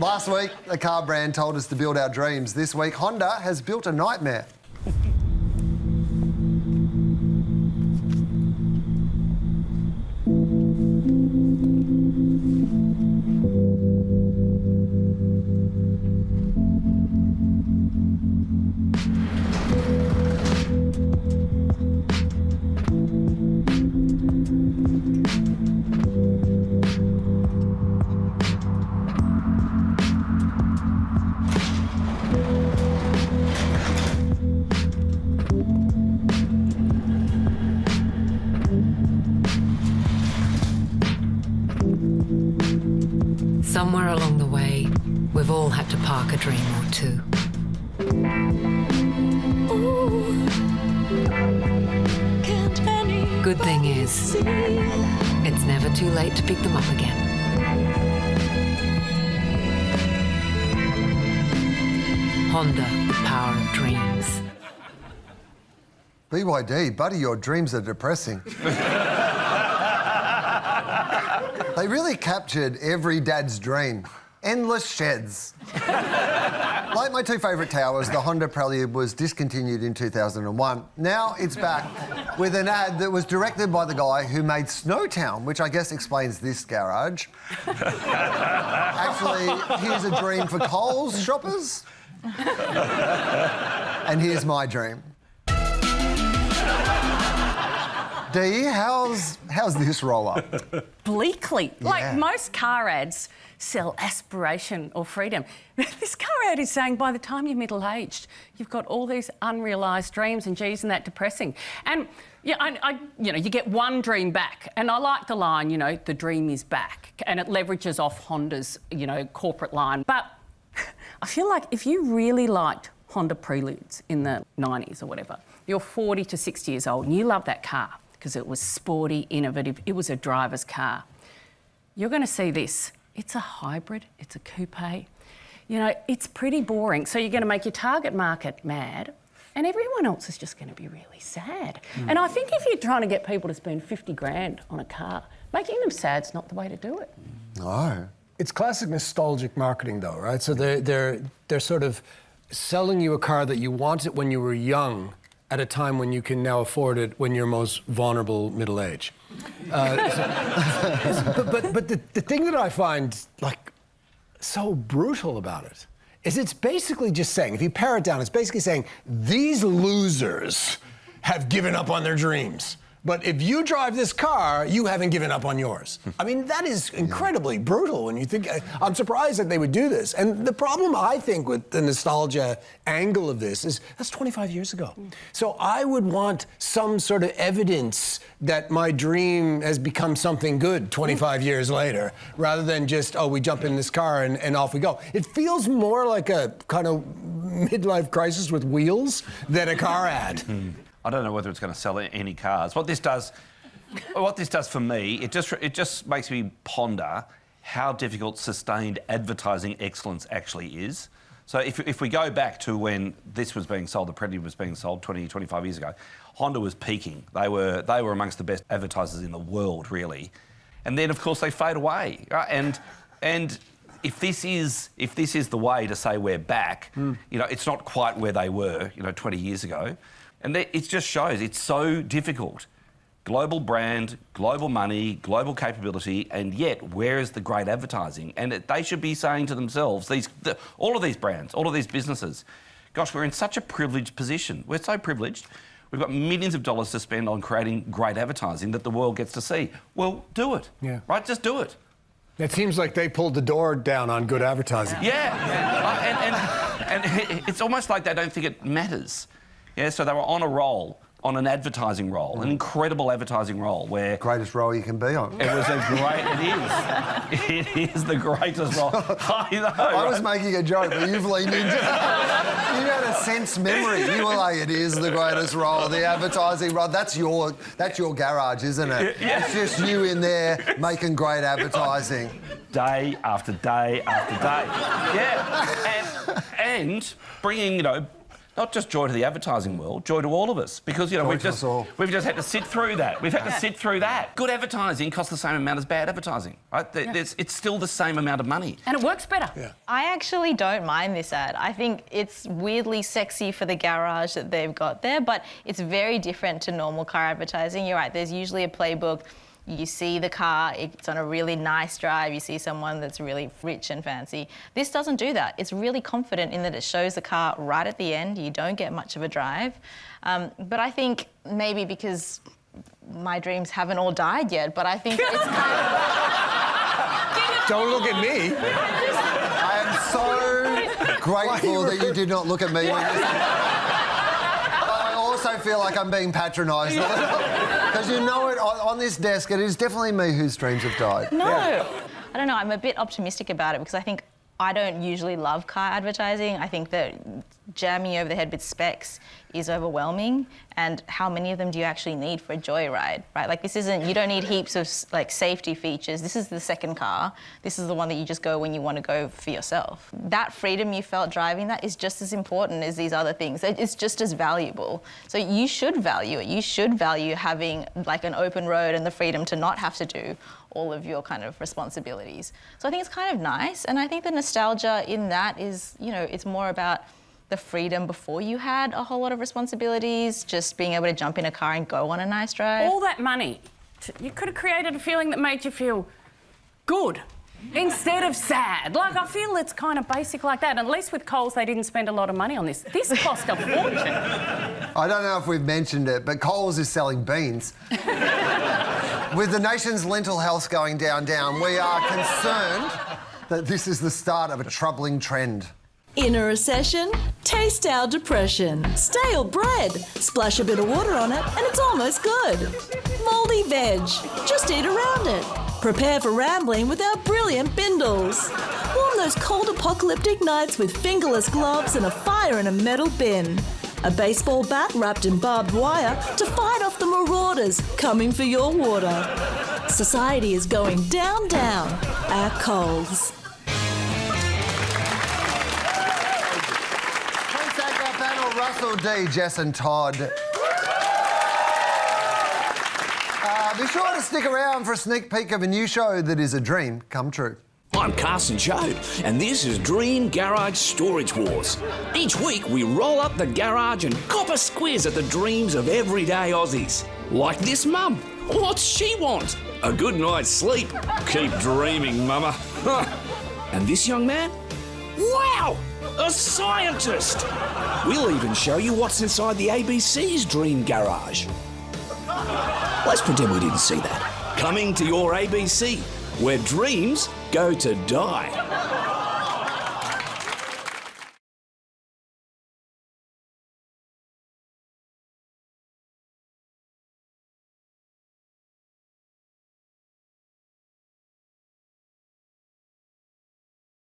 Last week, a car brand told us to build our dreams. This week, Honda has built a nightmare. Somewhere along the way, we've all had to park a dream or two. Good thing is, it's never too late to pick them up again. Honda, the power of dreams. BYD, buddy, your dreams are depressing. They really captured every dad's dream. Endless sheds. Like my two favourite towers, the Honda Prelude was discontinued in 2001. Now it's back with an ad that was directed by the guy who made Snowtown, which I guess explains this garage. Actually, here's a dream for Coles shoppers. And here's my dream. Dee, how's this roller? Bleakly. Yeah. Like most car ads sell aspiration or freedom. This car ad is saying by the time you're middle-aged, you've got all these unrealised dreams, and geez, isn't that depressing? And yeah, you get one dream back, and I like the line, the dream is back, and it leverages off Honda's, corporate line. But I feel like if you really liked Honda Preludes in the 90s or whatever, you're 40 to 60 years old and you love that car because it was sporty, innovative, it was a driver's car. You're going to see this. It's a hybrid, it's a coupe. It's pretty boring. So you're going to make your target market mad and everyone else is just going to be really sad. And I think if you're trying to get people to spend 50 grand on a car, making them sad's not the way to do it. No. It's classic nostalgic marketing though, right? So they're sort of selling you a car that you wanted when you were young at a time when you can now afford it when you're most vulnerable middle age. But the thing that I find so brutal about it is it's basically just saying, if you pare it down, it's basically saying these losers have given up on their dreams. But if you drive this car, you haven't given up on yours. I mean, that is incredibly brutal when you think... I'm surprised that they would do this. And the problem, I think, with the nostalgia angle of this is that's 25 years ago. So I would want some sort of evidence that my dream has become something good 25 years later, rather than just, we jump in this car and off we go. It feels more like a kind of midlife crisis with wheels than a car ad. I don't know whether it's going to sell any cars. What this does for me, it just makes me ponder how difficult sustained advertising excellence actually is. So if we go back to when this was being sold, the Prelude was being sold 20, 25 years ago, Honda was peaking. They were amongst the best advertisers in the world, really. And then, of course, they fade away. Right? And if this is the way to say we're back, it's not quite where they were, 20 years ago. And it just shows it's so difficult. Global brand, global money, global capability, and yet where is the great advertising? And they should be saying to themselves, all of these brands, all of these businesses, gosh, we're in such a privileged position. We're so privileged. We've got millions of dollars to spend on creating great advertising that the world gets to see. Well, do it. Yeah. Right? Just do it. It seems like they pulled the door down on good advertising. Yeah. And it's almost like they don't think it matters. Yeah, so they were on a roll, on an advertising roll, an incredible advertising roll where... Greatest role you can be on. It was it is the greatest role. I know, I was making a joke, but you've leaned into it. You had a sense memory. You were like, it is the greatest role, the advertising role. That's your garage, isn't it? Yeah. It's just you in there making great advertising. Day after day after day. Yeah, and bringing, not just joy to the advertising world, joy to all of us. Because, you know, we've just had to sit through that. We've had to sit through that. Good advertising costs the same amount as bad advertising, right? It's still the same amount of money. And it works better. Yeah. I actually don't mind this ad. I think it's weirdly sexy for the garage that they've got there, but it's very different to normal car advertising. You're right, there's usually a playbook. You see the car, it's on a really nice drive, you see someone that's really rich and fancy. This doesn't do that. It's really confident in that it shows the car right at the end. You don't get much of a drive. But I think maybe because my dreams haven't all died yet, but I think it's kind of... Don't look at me. I am so grateful that you did not look at me. I also feel like I'm being patronised. Because you know it, on this desk, it is definitely me whose dreams have died. No. Yeah. I don't know, I'm a bit optimistic about it because I think I don't usually love car advertising. I think that jamming over the head with specs is overwhelming, and how many of them do you actually need for a joyride, right? Like, this isn't, you don't need heaps of like safety features. This is the second car. This is the one that you just go when you want to go for yourself. That freedom you felt driving that is just as important as these other things. It's just as valuable. So you should value it. You should value having like an open road and the freedom to not have to do all of your kind of responsibilities. So I think it's kind of nice, and I think the nostalgia in that is, you know, it's more about the freedom before you had a whole lot of responsibilities, just being able to jump in a car and go on a nice drive. All that money, you could have created a feeling that made you feel good instead of sad. Like, I feel it's kind of basic like that. And at least with Coles, they didn't spend a lot of money on this. This cost a fortune. I don't know if we've mentioned it, but Coles is selling beans. With the nation's mental health going down, we are concerned that this is the start of a troubling trend. In a recession, taste our depression. Stale bread. Splash a bit of water on it and it's almost good. Mouldy veg. Just eat around it. Prepare for rambling with our brilliant bindles. Warm those cold apocalyptic nights with fingerless gloves and a fire in a metal bin. A baseball bat wrapped in barbed wire to fight off the marauders coming for your water. Society is going down at Coles. Russell, D, Jess and Todd. Be sure to stick around for a sneak peek of a new show that is a dream come true. I'm Carson Chode, and this is Dream Garage Storage Wars. Each week, we roll up the garage and cop a squiz at the dreams of everyday Aussies. Like this mum. What's she want? A good night's sleep. Keep dreaming, mama. And this young man? Wow! A scientist! We'll even show you what's inside the ABC's dream garage. Let's pretend we didn't see that. Coming to your ABC, where dreams go to die.